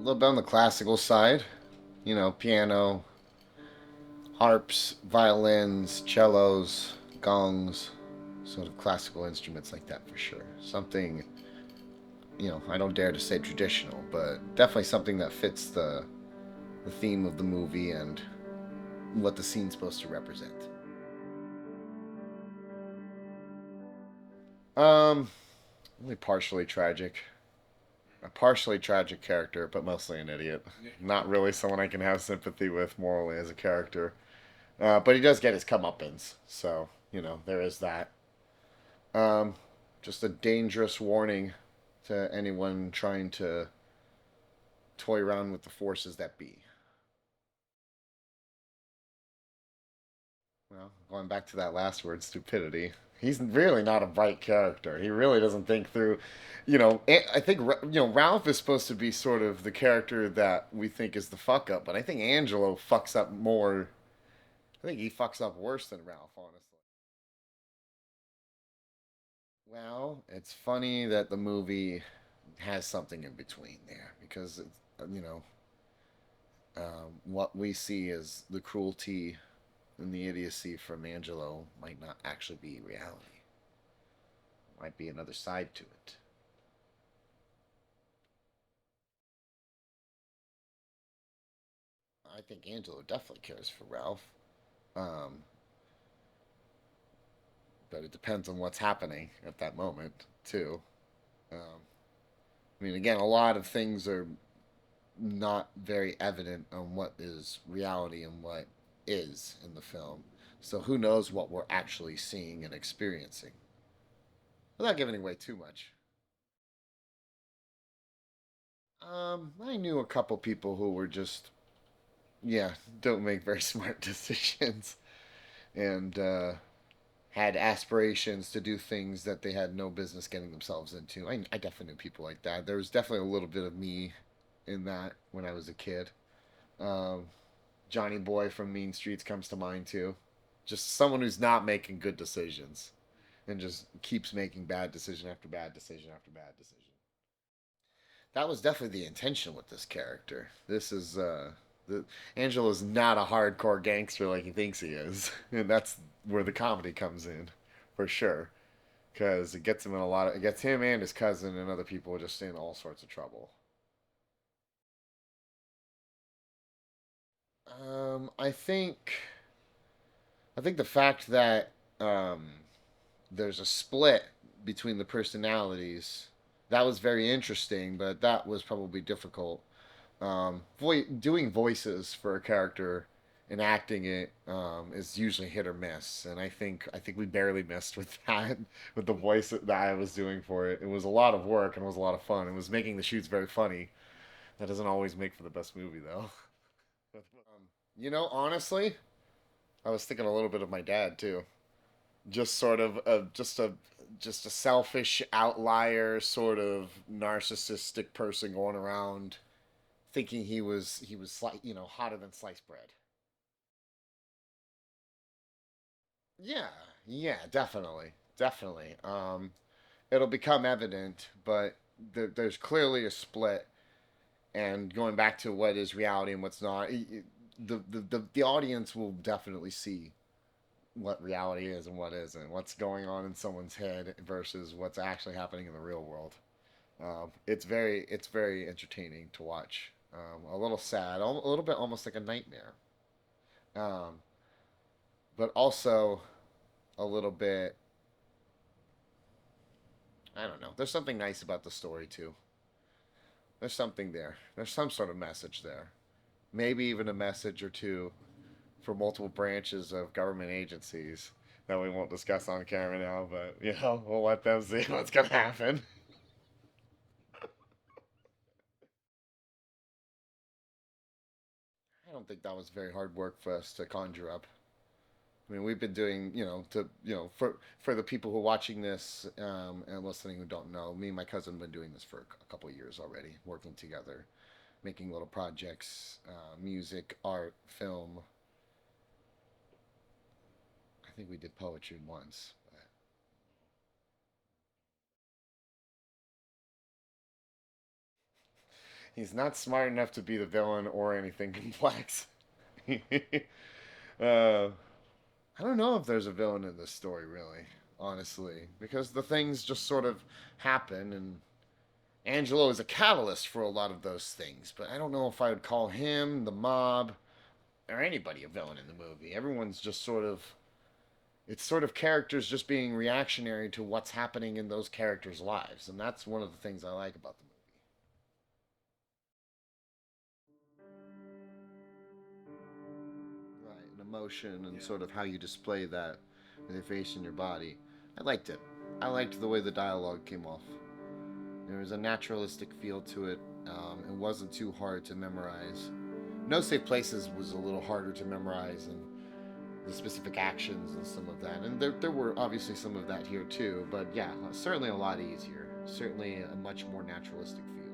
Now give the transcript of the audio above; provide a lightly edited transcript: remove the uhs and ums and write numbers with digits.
little bit on the classical side, piano, harps, violins, cellos, gongs, sort of classical instruments like that for sure. Something, I don't dare to say traditional, but definitely something that fits the theme of the movie and what the scene's supposed to represent. Um, Only partially tragic. A partially tragic character, but mostly an idiot. Not really someone I can have sympathy with morally as a character. But he does get his comeuppance, so there is that. Um, just a dangerous warning to anyone trying to toy around with the forces that be. Well, going back to that last word, stupidity. He's really not a bright character. He really doesn't think through. I think Ralph is supposed to be sort of the character that we think is the fuck up, but I think Angelo fucks up more. I think he fucks up worse than Ralph, honestly. Well, it's funny that the movie has something in between there because what we see as the cruelty and the idiocy from Angelo might not actually be reality. Might be another side to it. I think Angelo definitely cares for Ralph, um, but it depends on what's happening at that moment too. Um, I mean, again, a lot of things are not very evident on what is reality and what is in the film. So who knows what we're actually seeing and experiencing without giving away too much. I knew a couple people who were just, yeah, don't make very smart decisions and had aspirations to do things that they had no business getting themselves into. I definitely knew people like that. There was definitely a little bit of me in that when I was a kid. Um, Johnny Boy from Mean Streets comes to mind too. Just someone who's not making good decisions and just keeps making bad decision after bad decision after bad decision. That was definitely the intention with this character. This is the Angelo's not a hardcore gangster like he thinks he is, and that's where the comedy comes in, for sure. Because it gets him in a lot of, it gets him and his cousin and other people just in all sorts of trouble. I think the fact that um, there's a split between the personalities that was very interesting, but that was probably difficult. Doing voices for a character and acting it is usually hit or miss, and I think we barely missed with that with the voice that I was doing for it. It was a lot of work and it was a lot of fun. It was making the shoots very funny. That doesn't always make for the best movie though. Honestly, I was thinking a little bit of my dad too. Just sort of just a selfish outlier, sort of narcissistic person going around thinking he was hotter than sliced bread. Yeah, yeah, definitely, definitely. It'll become evident, but there's clearly a split. And going back to what is reality and what's not, the audience will definitely see what reality is and what isn't, what's going on in someone's head versus what's actually happening in the real world. It's very entertaining to watch. A little sad, a little bit almost like a nightmare, um, but also a little bit. I don't know. There's something nice about the story too. There's something there. There's some sort of message there. Maybe even a message or two for multiple branches of government agencies that we won't discuss on camera now, but we'll let them see what's gonna happen. I don't think that was very hard work for us to conjure up. I mean, we've been doing, for the people who are watching this and listening who don't know, me and my cousin have been doing this for a couple of years already, working together, making little projects, music, art, film. I think we did poetry once. He's not smart enough to be the villain or anything complex. uh, I don't know if there's a villain in this story, really, honestly, because the things just sort of happen, and Angelo is a catalyst for a lot of those things. But I don't know if I would call him, the mob, or anybody a villain in the movie. Everyone's just sort of. It's sort of characters just being reactionary to what's happening in those characters' lives, and that's one of the things I like about the movie. Right, and emotion and sort of how you display that with your face and your body. I liked it. I liked the way the dialogue came off. There was a naturalistic feel to it. It wasn't too hard to memorize. No Safe Places was a little harder to memorize, and the specific actions and some of that. And there were obviously some of that here too, but yeah, certainly a lot easier. Certainly a much more naturalistic feel.